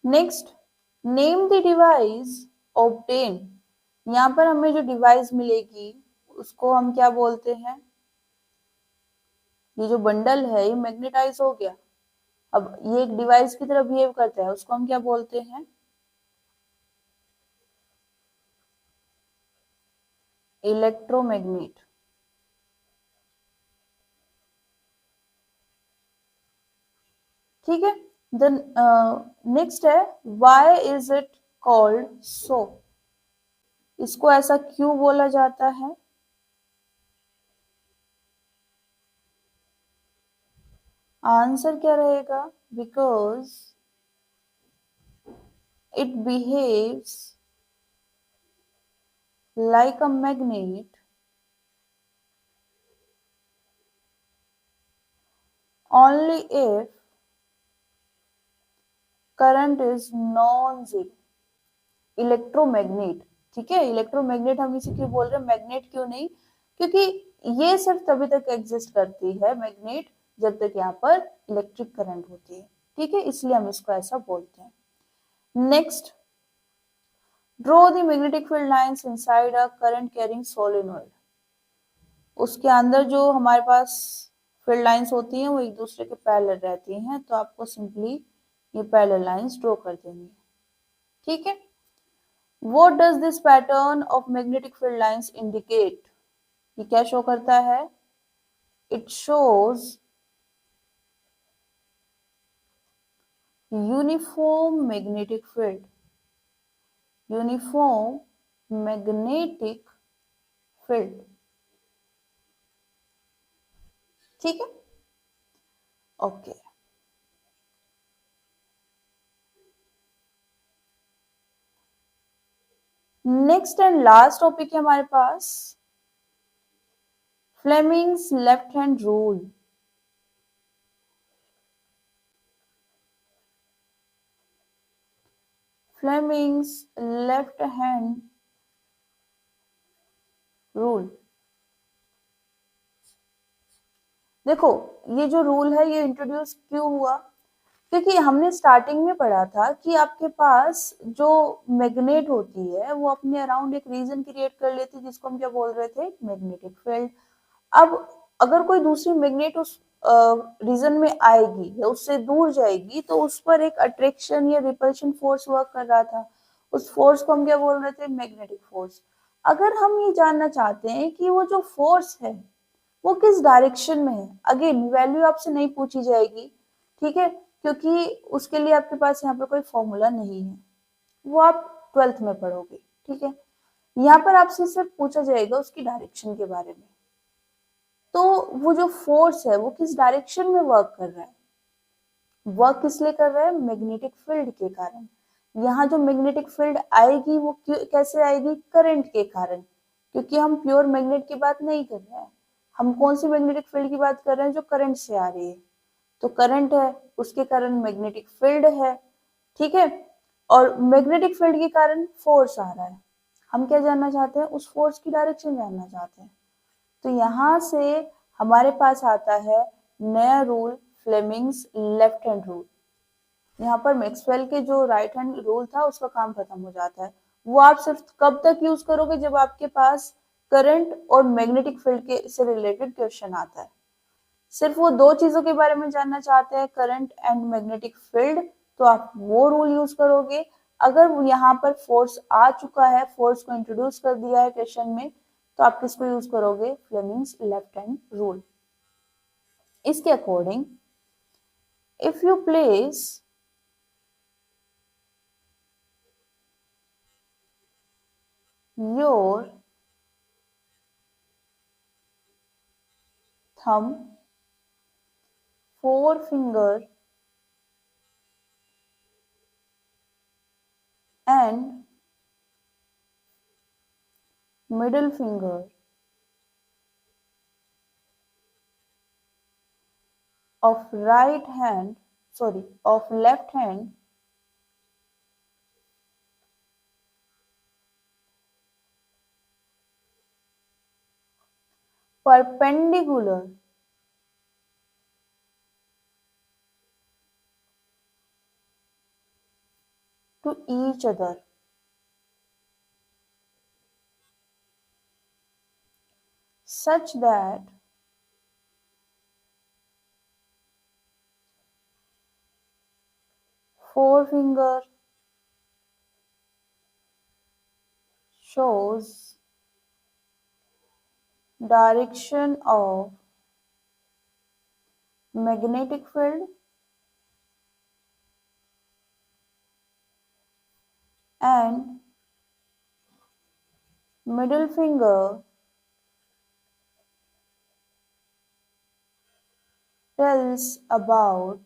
next, name the device obtain. यहाँ पर हमें जो डिवाइस मिलेगी उसको हम क्या बोलते हैं, ये जो बंडल है ये मैग्नेटाइज हो गया, अब ये एक डिवाइस की तरह बिहेव करता है, उसको हम क्या बोलते हैं, इलेक्ट्रोमैग्नेट। ठीक है, देन नेक्स्ट है, व्हाई इज इट कॉल्ड सो। इसको ऐसा क्यों बोला जाता है, आंसर क्या रहेगा, because it behaves like a magnet only if current is non-zero। Electromagnet, ठीक है, इलेक्ट्रोमैग्नेट हम इसे क्यों बोल रहे हैं, मैग्नेट क्यों नहीं, क्योंकि ये सिर्फ तभी तक एग्जिस्ट करती है मैग्नेट जब तक यहाँ पर इलेक्ट्रिक करंट होती है। ठीक है, इसलिए हम इसको ऐसा बोलते हैं। Next, draw the magnetic field lines inside a current carrying solenoid. उसके अंदर जो हमारे पास फील्ड लाइंस होती हैं वो एक दूसरे के पैरेलल रहती हैं, तो आपको सिंपली ये पैरेलल लाइंस ड्रॉ कर देनी है। ठीक है, what does this pattern of magnetic field lines indicate. ये क्या शो करता है, it shows uniform magnetic field, uniform magnetic field. ठीक है, okay. Next and last topic है हमारे पास Fleming's left hand rule. Fleming's left hand rule. देखो, ये जो रूल है ये इंट्रोड्यूस क्यों हुआ, क्योंकि हमने स्टार्टिंग में पढ़ा था कि आपके पास जो मैग्नेट होती है वो अपने अराउंड एक रीजन क्रिएट कर लेती है जिसको हम क्या बोल रहे थे, मैग्नेटिक फील्ड। अब अगर कोई दूसरी मैग्नेट उस रीजन में आएगी या उससे दूर जाएगी तो उस पर एक अट्रैक्शन या रिपल्शन फोर्स वर्क कर रहा था, उस फोर्स को हम क्या बोल रहे थे, मैग्नेटिक फोर्स। अगर हम ये जानना चाहते हैं कि वो जो फोर्स है वो किस डायरेक्शन में है, अगेन वैल्यू आपसे नहीं पूछी जाएगी, ठीक है, क्योंकि उसके लिए आपके पास यहाँ पर कोई फॉर्मूला नहीं है, वो आप 12th में पढ़ोगे। ठीक है, यहाँ पर आपसे सिर्फ पूछा जाएगा उसकी डायरेक्शन के बारे में। तो वो जो फोर्स है वो किस डायरेक्शन में वर्क कर रहा है, वर्क किस लिए कर रहा है, मैग्नेटिक फील्ड के कारण। यहाँ जो मैग्नेटिक फील्ड आएगी वो कैसे आएगी, करंट के कारण, क्योंकि हम प्योर मैग्नेट की बात नहीं कर रहे हैं, हम कौन सी मैग्नेटिक फील्ड की बात कर रहे हैं, जो करंट से आ रही है। तो करंट है उसके कारण मैग्नेटिक फील्ड है। ठीक है, और मैग्नेटिक फील्ड के कारण फोर्स आ रहा है, हम क्या जानना चाहते हैं, उस फोर्स की डायरेक्शन जानना चाहते हैं। तो यहां से हमारे पास आता है नया rule, Fleming's left hand rule. यहाँ पर मैक्सवेल के जो राइट हैंड रूल था उसका काम खत्म हो जाता है। वो आप सिर्फ कब तक यूज करोगे, जब आपके पास करंट और मैग्नेटिक फील्ड के से रिलेटेड क्वेश्चन आता है। सिर्फ वो दो चीजों के बारे में जानना चाहते हैं, करंट एंड मैग्नेटिक फील्ड, तो आप वो रूल यूज करोगे। अगर यहाँ पर फोर्स आ चुका है, फोर्स को इंट्रोड्यूस कर दिया है क्वेश्चन में, तो आप किसको यूज करोगे, फ्लेमिंग्स लेफ्ट हैंड रूल। इसके according if you place your thumb, forefinger and middle finger of left hand perpendicular to each other such that forefinger shows direction of magnetic field and middle finger tells about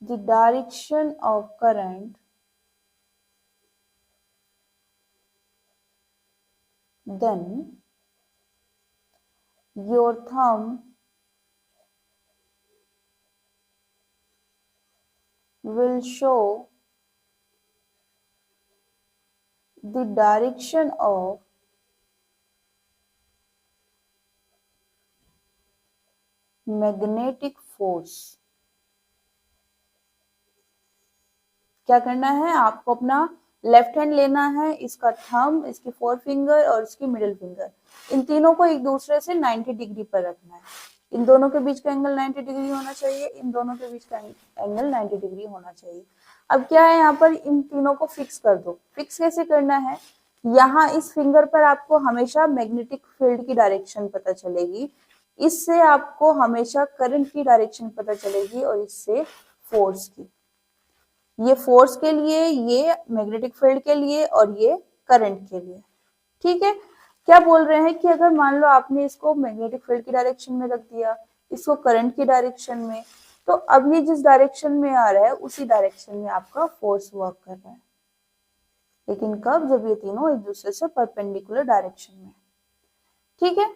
the direction of current, then your thumb will show the direction of magnetic force. क्या करना है आपको, अपना left hand लेना है, इसका thumb, इसकी four finger और इसकी मिडिल फिंगर, इन तीनों को एक दूसरे से 90 डिग्री पर रखना है। इन दोनों के बीच का एंगल 90 डिग्री होना चाहिए, इन दोनों के बीच का एंगल 90 डिग्री होना चाहिए। अब क्या है, यहाँ पर इन तीनों को फिक्स कर दो। फिक्स कैसे करना है, यहाँ इस फिंगर पर आपको हमेशा मैग्नेटिक फील्ड की डायरेक्शन पता चलेगी, इससे आपको हमेशा करंट की डायरेक्शन पता चलेगी और इससे फोर्स की। ये फोर्स के लिए, ये मैग्नेटिक फील्ड के लिए और ये करंट के लिए। ठीक है, क्या बोल रहे हैं कि अगर मान लो आपने इसको मैग्नेटिक फील्ड की डायरेक्शन में रख दिया, इसको करंट की डायरेक्शन में, तो अब ये जिस डायरेक्शन में आ रहा है उसी डायरेक्शन में आपका फोर्स वर्क कर रहा है। लेकिन कब, जब ये तीनों एक दूसरे से परपेंडिकुलर डायरेक्शन में। ठीक है,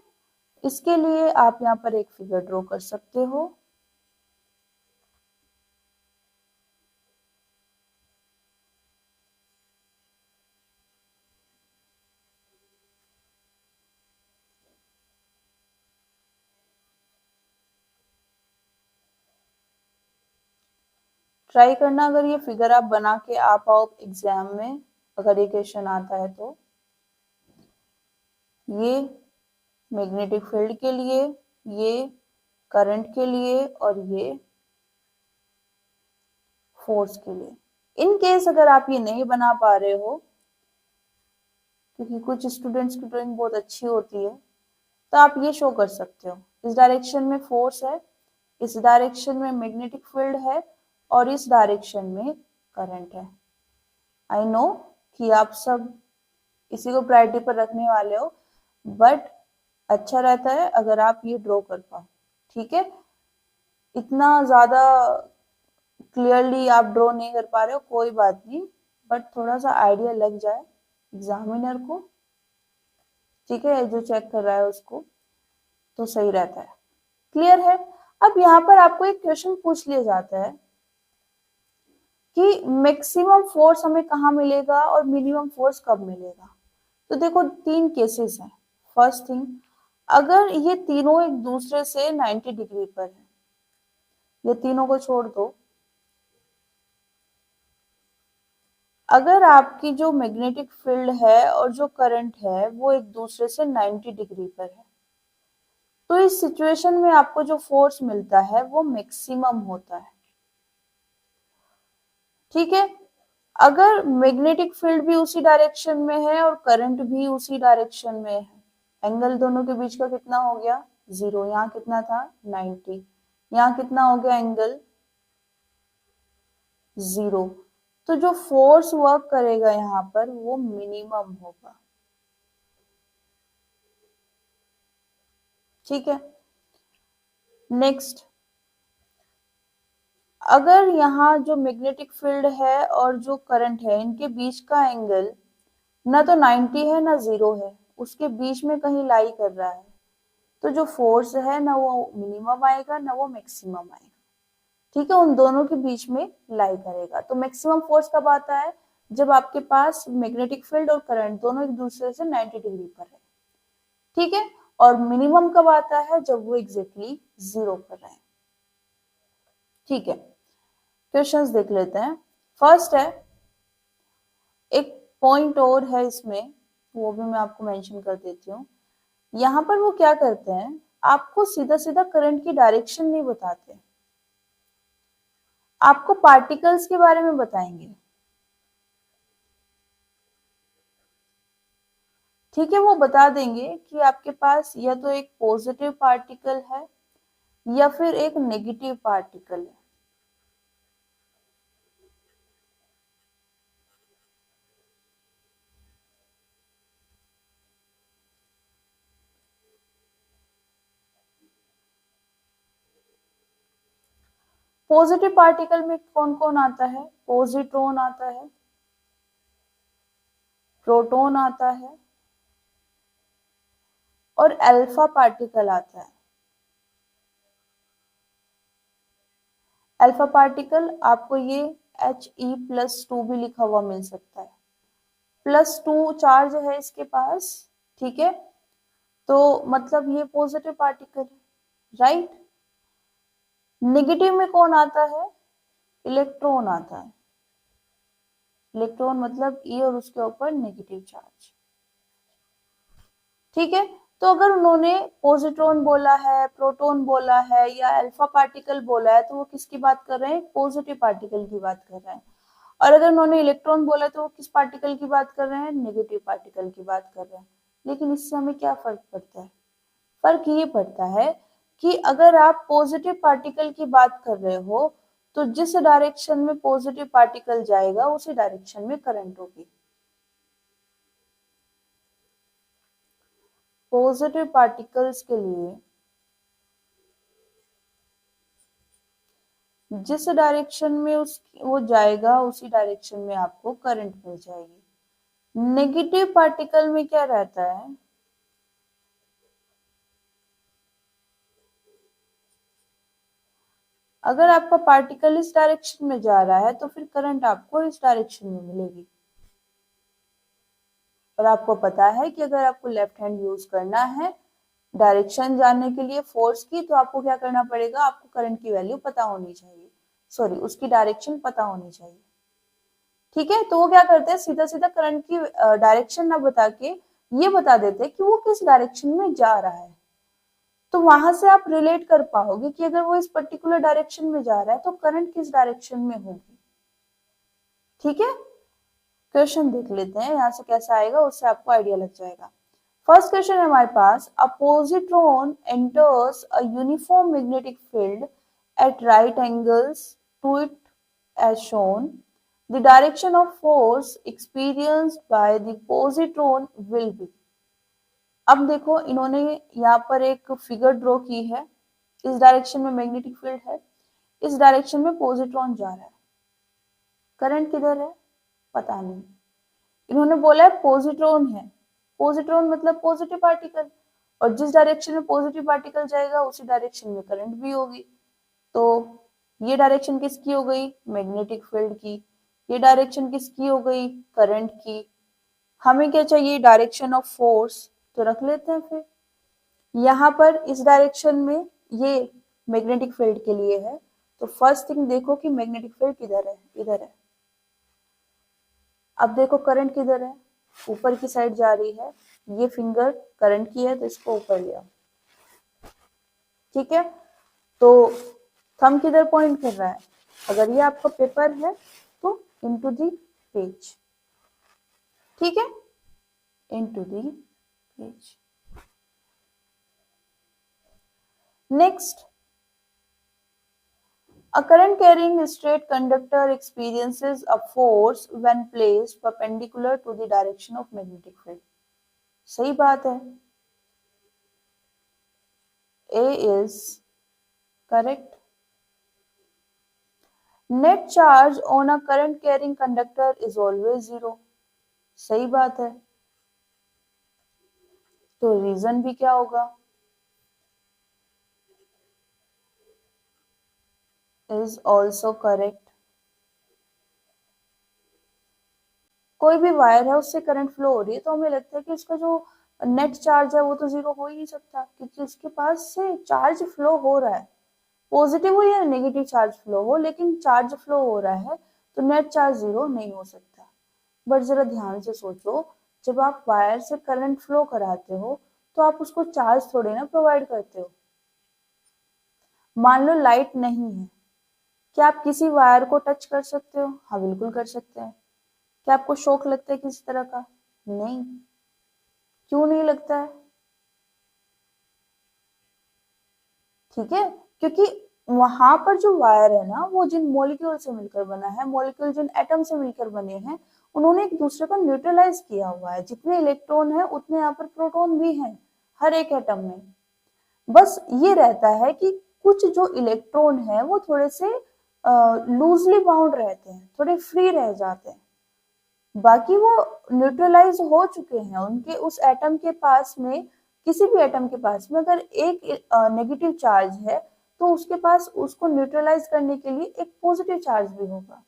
इसके लिए आप यहाँ पर एक फिगर ड्रॉ कर सकते हो। ट्राई करना, अगर ये फिगर आप बना के आ पाओ एग्जाम में, अगर ये क्वेश्चन आता है तो। ये मैग्नेटिक फील्ड के लिए, ये करंट के लिए और ये फोर्स के लिए। इन केस अगर आप ये नहीं बना पा रहे हो, क्योंकि कुछ स्टूडेंट्स की ड्राइंग बहुत अच्छी होती है, तो आप ये शो कर सकते हो, इस डायरेक्शन में फोर्स है, इस डायरेक्शन में मैग्नेटिक फील्ड है और इस डायरेक्शन में करंट है। आई नो कि आप सब इसी को प्रायोरिटी पर रखने वाले हो, बट अच्छा रहता है अगर आप ये ड्रॉ कर पाओ। ठीक है, इतना ज्यादा क्लियरली आप ड्रॉ नहीं कर पा रहे हो, कोई बात नहीं, बट थोड़ा सा आइडिया लग जाए एग्जामिनर को, ठीक है, जो चेक कर रहा है उसको, तो सही रहता है। क्लियर है। अब यहाँ पर आपको एक क्वेश्चन पूछ लिया जाता है कि मैक्सिमम फोर्स हमें कहाँ मिलेगा और मिनिमम फोर्स कब मिलेगा। तो देखो, तीन केसेस हैं। फर्स्ट थिंग, अगर ये तीनों एक दूसरे से 90 डिग्री पर है, ये तीनों को छोड़ दो, अगर आपकी जो मैग्नेटिक फील्ड है और जो करंट है वो एक दूसरे से 90 डिग्री पर है, तो इस सिचुएशन में आपको जो फोर्स मिलता है वो मैक्सिमम होता है। ठीक है, अगर मैग्नेटिक फील्ड भी उसी डायरेक्शन में है और करंट भी उसी डायरेक्शन में है, एंगल दोनों के बीच का कितना हो गया, 0। यहाँ कितना था, 90। यहाँ कितना हो गया एंगल, 0। तो जो फोर्स वर्क करेगा यहाँ पर वो मिनिमम होगा। ठीक है। नेक्स्ट, अगर यहाँ जो मैग्नेटिक फील्ड है और जो करंट है इनके बीच का एंगल ना तो 90 है ना 0 है, उसके बीच में कहीं लाई कर रहा है, तो जो फोर्स है ना वो मिनिमम आएगा ना वो मैक्सिमम आएगा। ठीक है, उन दोनों के बीच में लाई करेगा। तो मैक्सिमम फोर्स कब आता है? जब आपके पास मैग्नेटिक फील्ड और करंट दोनों एक दूसरे से 90 डिग्री पर है। ठीक है, और मिनिमम कब आता है? जब वो एग्जैक्टली 0 पर है। ठीक है, क्वेश्चंस देख लेते हैं। फर्स्ट है, एक पॉइंट और है इसमें, वो भी मैं आपको मेंशन कर देती हूँ। यहाँ पर वो क्या करते हैं, आपको सीधा सीधा करंट की डायरेक्शन नहीं बताते, आपको पार्टिकल्स के बारे में बताएंगे। ठीक है, वो बता देंगे कि आपके पास या तो एक पॉजिटिव पार्टिकल है या फिर एक नेगेटिव पार्टिकल है। पॉजिटिव पार्टिकल में कौन कौन आता है? पॉजिट्रॉन आता है, प्रोटॉन आता है और अल्फा पार्टिकल आता है। अल्फा पार्टिकल आपको ये He+2 भी लिखा हुआ मिल सकता है, +2 चार्ज है इसके पास। ठीक है, तो मतलब ये पॉजिटिव पार्टिकल है, राइट। नेगेटिव में कौन आता है? इलेक्ट्रॉन आता है। इलेक्ट्रॉन मतलब ई और उसके ऊपर नेगेटिव चार्ज। ठीक है, तो अगर उन्होंने पॉजिट्रॉन बोला है, प्रोटॉन बोला है या अल्फा पार्टिकल बोला है, तो वो किसकी बात कर रहे हैं? पॉजिटिव पार्टिकल की बात कर रहे हैं। और अगर उन्होंने इलेक्ट्रॉन बोला है, तो वो किस पार्टिकल की बात कर रहे हैं? नेगेटिव पार्टिकल की बात कर रहे हैं। लेकिन इससे हमें क्या फर्क पड़ता है? फर्क ये पड़ता है कि अगर आप पॉजिटिव पार्टिकल की बात कर रहे हो तो जिस डायरेक्शन में पॉजिटिव पार्टिकल जाएगा उसी डायरेक्शन में करंट होगी। पॉजिटिव पार्टिकल्स के लिए जिस डायरेक्शन में वो जाएगा उसी डायरेक्शन में आपको करंट मिल जाएगी। नेगेटिव पार्टिकल में क्या रहता है? अगर आपका पार्टिकल इस डायरेक्शन में जा रहा है तो फिर करंट आपको इस डायरेक्शन में मिलेगी। और आपको पता है कि अगर आपको लेफ्ट हैंड यूज करना है डायरेक्शन जानने के लिए फोर्स की, तो आपको क्या करना पड़ेगा? आपको करंट की वैल्यू पता होनी चाहिए, सॉरी उसकी डायरेक्शन पता होनी चाहिए। ठीक है, तो वो क्या करते हैं, सीधा सीधा करंट की डायरेक्शन ना बता के ये बता देते हैं कि वो किस डायरेक्शन में जा रहा है। तो वहां से आप रिलेट कर पाओगे कि अगर वो इस पर्टिकुलर डायरेक्शन में जा रहा है तो करंट किस डायरेक्शन में होगी। ठीक है, क्वेश्चन देख लेते हैं यहाँ से कैसा आएगा, उससे आपको आइडिया लग जाएगा। फर्स्ट क्वेश्चन है हमारे पास, अ positron enters a uniform magnetic field at right angles to it as shown. The direction of force experienced by the positron will be. अब देखो इन्होंने यहाँ पर एक फिगर ड्रॉ की है, इस डायरेक्शन में मैग्नेटिक फील्ड है, इस डायरेक्शन में पॉजिट्रॉन जा रहा है, करंट किधर है पता नहीं। इन्होंने बोला है पॉजिट्रॉन है, पॉजिट्रॉन मतलब पॉजिटिव पार्टिकल, और जिस डायरेक्शन में पॉजिटिव पार्टिकल जाएगा उसी डायरेक्शन में करंट भी होगी। तो ये डायरेक्शन किसकी हो गई? मैग्नेटिक फील्ड की। ये डायरेक्शन किसकी हो गई? करंट की। हमें क्या चाहिए? डायरेक्शन ऑफ फोर्स, तो रख लेते हैं फिर। यहाँ पर इस डायरेक्शन में ये मैग्नेटिक फील्ड के लिए है, तो फर्स्ट थिंग देखो कि मैग्नेटिक फील्ड किधर है? इधर है। अब देखो करंट किधर है? ऊपर की साइड जा रही है, ये फिंगर करंट की है तो इसको ऊपर लिया। ठीक है, तो थंब किधर पॉइंट कर रहा है? अगर ये आपका पेपर है तो इनटू द पेज। ठीक है, into the page. Next, a current carrying straight conductor experiences a force when placed perpendicular to the direction of magnetic field. सही बात है। A is correct. Net charge on a current carrying conductor is always zero. सही बात है। तो reason भी क्या होगा? Is also correct. कोई भी वायर है उससे करंट फ्लो हो रही है तो हमें लगता है कि उसका जो नेट चार्ज है वो तो जीरो हो ही नहीं सकता, क्योंकि उसके पास से चार्ज फ्लो हो रहा है, पॉजिटिव हो या नेगेटिव चार्ज फ्लो हो, लेकिन चार्ज फ्लो हो रहा है तो नेट चार्ज जीरो नहीं हो सकता। बट जरा ध्यान से सोचो, जब आप वायर से करंट फ्लो कराते हो तो आप उसको चार्ज थोड़ी ना प्रोवाइड करते हो। मान लो लाइट नहीं है, क्या आप किसी वायर को टच कर सकते हो? हाँ बिल्कुल कर सकते हैं। क्या आपको शॉक लगता है किसी तरह का? नहीं। क्यों नहीं लगता है? ठीक है, क्योंकि वहां पर जो वायर है ना वो जिन मॉलिक्यूल से मिलकर बना है, मॉलिक्यूल जिन एटम से मिलकर बने हैं, उन्होंने एक दूसरे को न्यूट्रलाइज किया हुआ है। जितने इलेक्ट्रॉन है उतने यहाँ पर प्रोटॉन भी हैं हर एक एटम में। बस ये रहता है कि कुछ जो इलेक्ट्रॉन है वो थोड़े से लूजली बाउंड रहते हैं, थोड़े फ्री रह जाते हैं, बाकी वो न्यूट्रलाइज हो चुके हैं। उनके उस एटम के पास में, किसी भी एटम के पास में अगर एक नेगेटिव चार्ज है तो उसके पास उसको न्यूट्रलाइज करने के लिए एक पॉजिटिव चार्ज भी होगा।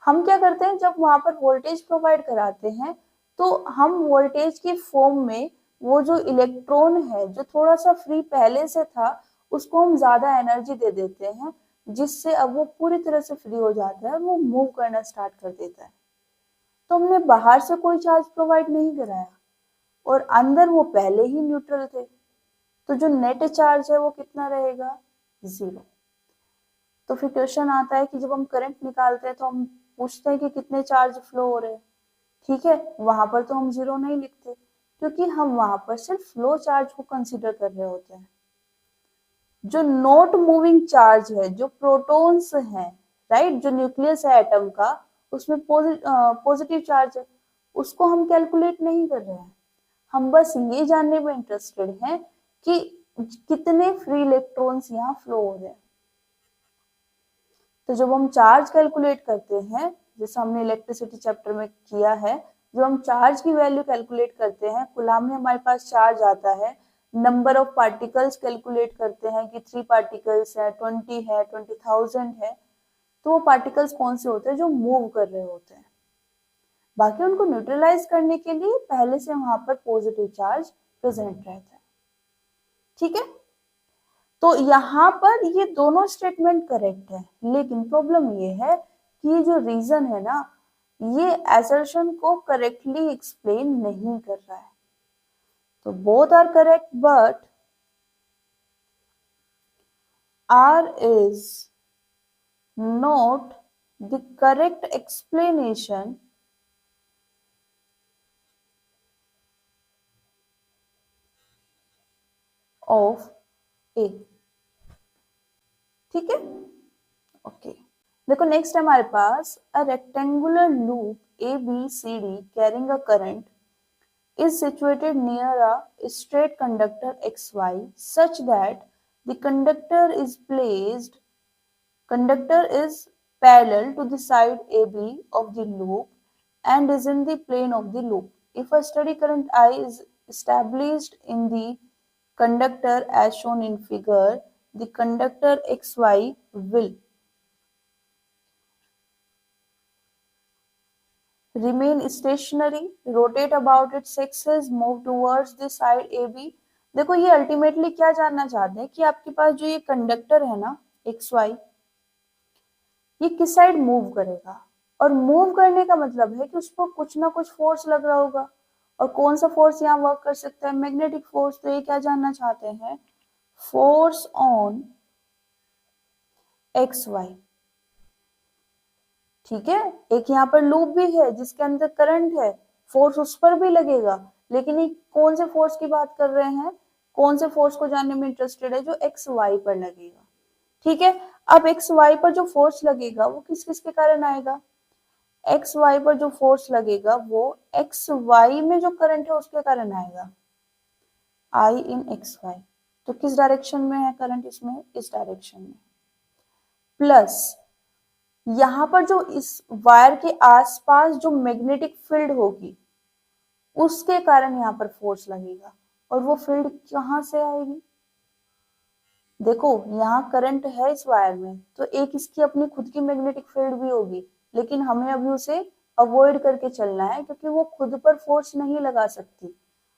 हम क्या करते हैं, जब वहां पर वोल्टेज प्रोवाइड कराते हैं तो हम वोल्टेज की फॉर्म में वो जो इलेक्ट्रॉन है जो थोड़ा सा फ्री पहले से था उसको हम ज्यादा एनर्जी दे देते हैं, जिससे अब वो पूरी तरह से फ्री हो जाता है और वो मूव करना स्टार्ट कर देता है। तो हमने बाहर से कोई चार्ज प्रोवाइड नहीं कराया और अंदर वो पहले ही न्यूट्रल थे, तो जो नेट चार्ज है वो कितना रहेगा? जीरो। तो फिर क्वेश्चन आता है कि जब हम करंट निकालते हैं तो हम पूछते हैं कि कितने चार्ज फ्लो हो रहे हैं। ठीक है, वहां पर तो हम जीरो नहीं लिखते क्योंकि हम वहां पर सिर्फ फ्लो चार्ज को कंसीडर कर रहे होते हैं। जो नॉट मूविंग चार्ज है, जो प्रोटॉन्स हैं, राइट, जो न्यूक्लियस है एटम का, उसमें पॉजिटिव चार्ज है, उसको हम कैलकुलेट नहीं कर रहे हैं। हम बस ये जानने में इंटरेस्टेड हैं कि कितने फ्री इलेक्ट्रॉन्स यहाँ फ्लो हो रहे हैं। तो जब हम चार्ज कैलकुलेट करते हैं, जैसे हमने इलेक्ट्रिसिटी चैप्टर में किया है, जब हम चार्ज की वैल्यू कैलकुलेट करते हैं, कूलाम में हमारे पास चार्ज आता है, नंबर ऑफ पार्टिकल्स कैलकुलेट करते हैं कि 3 पार्टिकल्स है, 20 है, 20,000 है, तो वो पार्टिकल्स कौन से होते हैं? जो मूव कर रहे होते हैं। बाकी उनको न्यूट्रलाइज करने के लिए पहले से वहां पर पॉजिटिव चार्ज प्रेजेंट रहता है। ठीक है, तो यहाँ पर ये दोनों स्टेटमेंट करेक्ट है, लेकिन प्रॉब्लम ये है कि जो रीजन है ना, ये असर्शन को करेक्टली एक्सप्लेन नहीं कर रहा है। तो both are correct but R is not the correct explanation of A। ठीक है, ओके। देखो नेक्स्ट हमारे पास a rectangular loop ABCD carrying a current is situated near a straight conductor XY such that the conductor is parallel to the side AB of the loop and is in the plane of the loop. If a steady current I is established in the conductor as shown in figure, the conductor XY will remain stationary, rotate about its axis, move towards the side AB। देखो ये ultimately क्या जानना चाहते हैं कि आपके पास जो ये कंडक्टर है ना XY, ये किस साइड मूव करेगा, और मूव करने का मतलब है कि उस पर कुछ ना कुछ फोर्स लग रहा होगा। और कौन सा फोर्स यहाँ वर्क कर सकता है? Magnetic force. तो ये क्या जानना चाहते हैं? Force on XY। ठीक है, एक यहाँ पर लूप भी है जिसके अंदर करंट है, फोर्स उस पर भी लगेगा, लेकिन ये कौन से फोर्स की बात कर रहे हैं? कौन से फोर्स को जानने में इंटरेस्टेड है? जो एक्स वाई पर लगेगा। ठीक है, अब एक्स वाई पर जो फोर्स लगेगा वो किस किस के कारण आएगा? एक्स वाई पर जो फोर्स लगेगा वो एक्स वाई में जो करंट है उसके कारण आएगा, आई इन एक्स वाई। तो किस डायरेक्शन में है करंट इसमें, इस डायरेक्शन में। प्लस यहाँ पर जो इस वायर के आसपास जो मैग्नेटिक फील्ड होगी उसके कारण यहाँ पर फोर्स लगेगा, और वो फील्ड कहाँ से आएगी, देखो यहाँ करंट है इस वायर में, तो एक इसकी अपनी खुद की मैग्नेटिक फील्ड भी होगी, लेकिन हमें अभी उसे अवॉइड करके चलना है क्योंकि वो खुद पर फोर्स नहीं लगा सकती,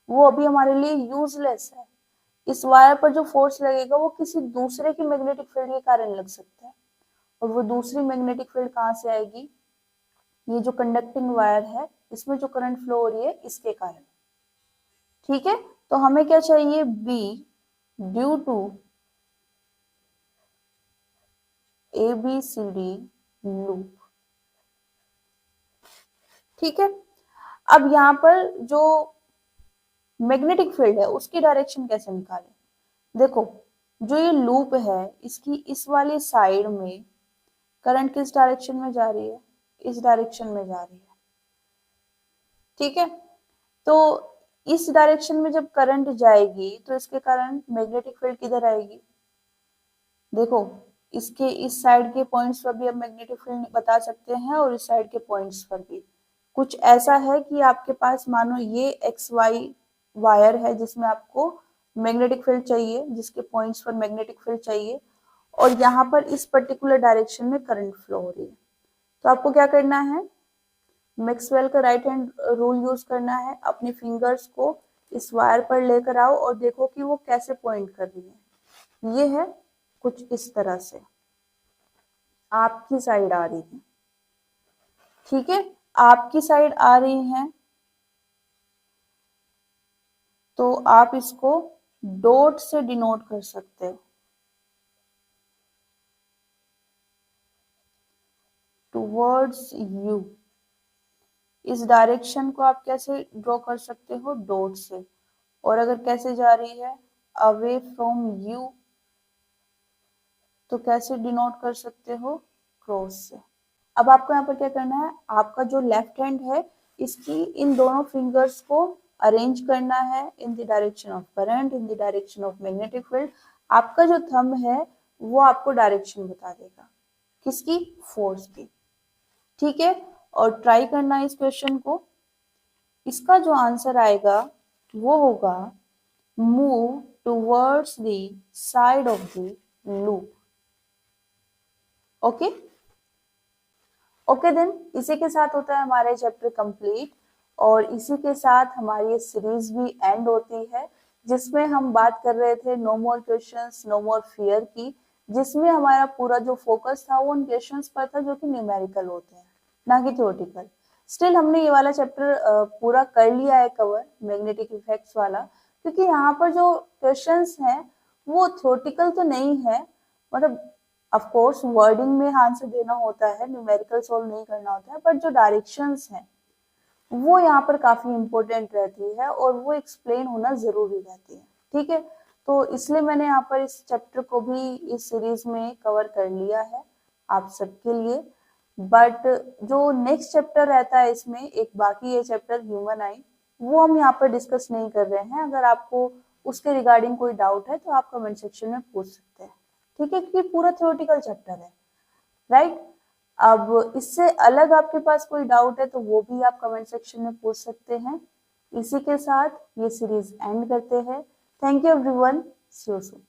वो अभी हमारे लिए यूजलेस है। इस वायर पर जो फोर्स लगेगा वो किसी दूसरे की मैग्नेटिक फील्ड के कारण लग सकता है, और वो दूसरी मैग्नेटिक फील्ड कहाँ से आएगी, ये जो कंडक्टिंग वायर है इसमें जो करंट फ्लो हो रही है इसके कारण। ठीक है, तो हमें क्या चाहिए, B due to ABCD loop. ठीक है, अब यहाँ पर जो मैग्नेटिक फील्ड है उसकी डायरेक्शन कैसे निकालें, देखो जो ये लूप है इसकी इस वाली साइड में करंट किस डायरेक्शन में जा रही है, इस डायरेक्शन में जा रही है। ठीक है, तो इस डायरेक्शन में जब करंट जाएगी तो इसके कारण मैग्नेटिक फील्ड किधर आएगी, देखो इसके इस साइड के पॉइंट्स पर भी हम मैग्नेटिक फील्ड बता सकते हैं और इस साइड के पॉइंट्स पर भी। कुछ ऐसा है कि आपके पास मानो ये XY वायर है जिसमें आपको मैग्नेटिक फील्ड चाहिए, जिसके पॉइंट्स पर मैग्नेटिक फील्ड चाहिए, और यहाँ पर इस पर्टिकुलर डायरेक्शन में करंट फ्लो हो रही है। तो आपको क्या करना है, मैक्सवेल का राइट हैंड रूल यूज करना है, अपनी फिंगर्स को इस वायर पर लेकर आओ और देखो कि वो कैसे पॉइंट कर रही है। ये है कुछ इस तरह से आपकी साइड आ रही है। ठीक है, आपकी साइड आ रही है तो आप इसको डॉट से डिनोट कर सकते हो, टुवर्ड्स यू। इस डायरेक्शन को आप कैसे ड्रॉ कर सकते हो, डॉट से, और अगर कैसे जा रही है, अवे फ्रॉम यू, तो कैसे डिनोट कर सकते हो, क्रॉस से। अब आपको यहाँ पर क्या करना है, आपका जो लेफ्ट हैंड है इसकी इन दोनों फिंगर्स को अरेंज करना है in the direction of current, in the direction of magnetic field. आपका जो थंब है वो आपको डायरेक्शन बता देगा, किसकी, फोर्स की। ठीक है, और ट्राई करना है इस क्वेश्चन को। इसका जो आंसर आएगा वो होगा move towards the side of the loop. Okay okay then, इसी के साथ होता है हमारा चैप्टर कंप्लीट, और इसी के साथ हमारी ये सीरीज भी एंड होती है, जिसमें हम बात कर रहे थे no more questions no more fear की, जिसमें हमारा पूरा जो फोकस था वो उन क्वेश्चंस पर था जो कि न्यूमेरिकल होते हैं, ना कि थ्योरेटिकल। स्टिल हमने ये वाला चैप्टर पूरा कर लिया है कवर, मैग्नेटिक इफेक्ट्स वाला, क्योंकि यहाँ पर जो क्वेश्चंस हैं वो थ्योरेटिकल तो नहीं है, मतलब ऑफ कोर्स वर्डिंग में आंसर देना होता है, न्यूमेरिकल सॉल्व नहीं करना होता है, बट जो डायरेक्शंस हैं वो यहाँ पर काफी इंपॉर्टेंट रहती है और वो एक्सप्लेन होना जरूरी रहती है। ठीक है, तो इसलिए मैंने यहाँ पर इस चैप्टर को भी इस सीरीज में कवर कर लिया है आप सबके लिए। बट जो नेक्स्ट चैप्टर रहता है इसमें एक बाकी है चैप्टर ह्यूमन आई, वो हम यहाँ पर डिस्कस नहीं कर रहे हैं। अगर आपको उसके रिगार्डिंग कोई डाउट है तो आप कमेंट सेक्शन में पूछ सकते हैं। ठीक है, क्योंकि पूरा थ्योरेटिकल चैप्टर है, राइट। अब इससे अलग आपके पास कोई डाउट है तो वो भी आप कमेंट सेक्शन में पूछ सकते हैं। इसी के साथ ये सीरीज एंड करते हैं। Thank you everyone, see you soon.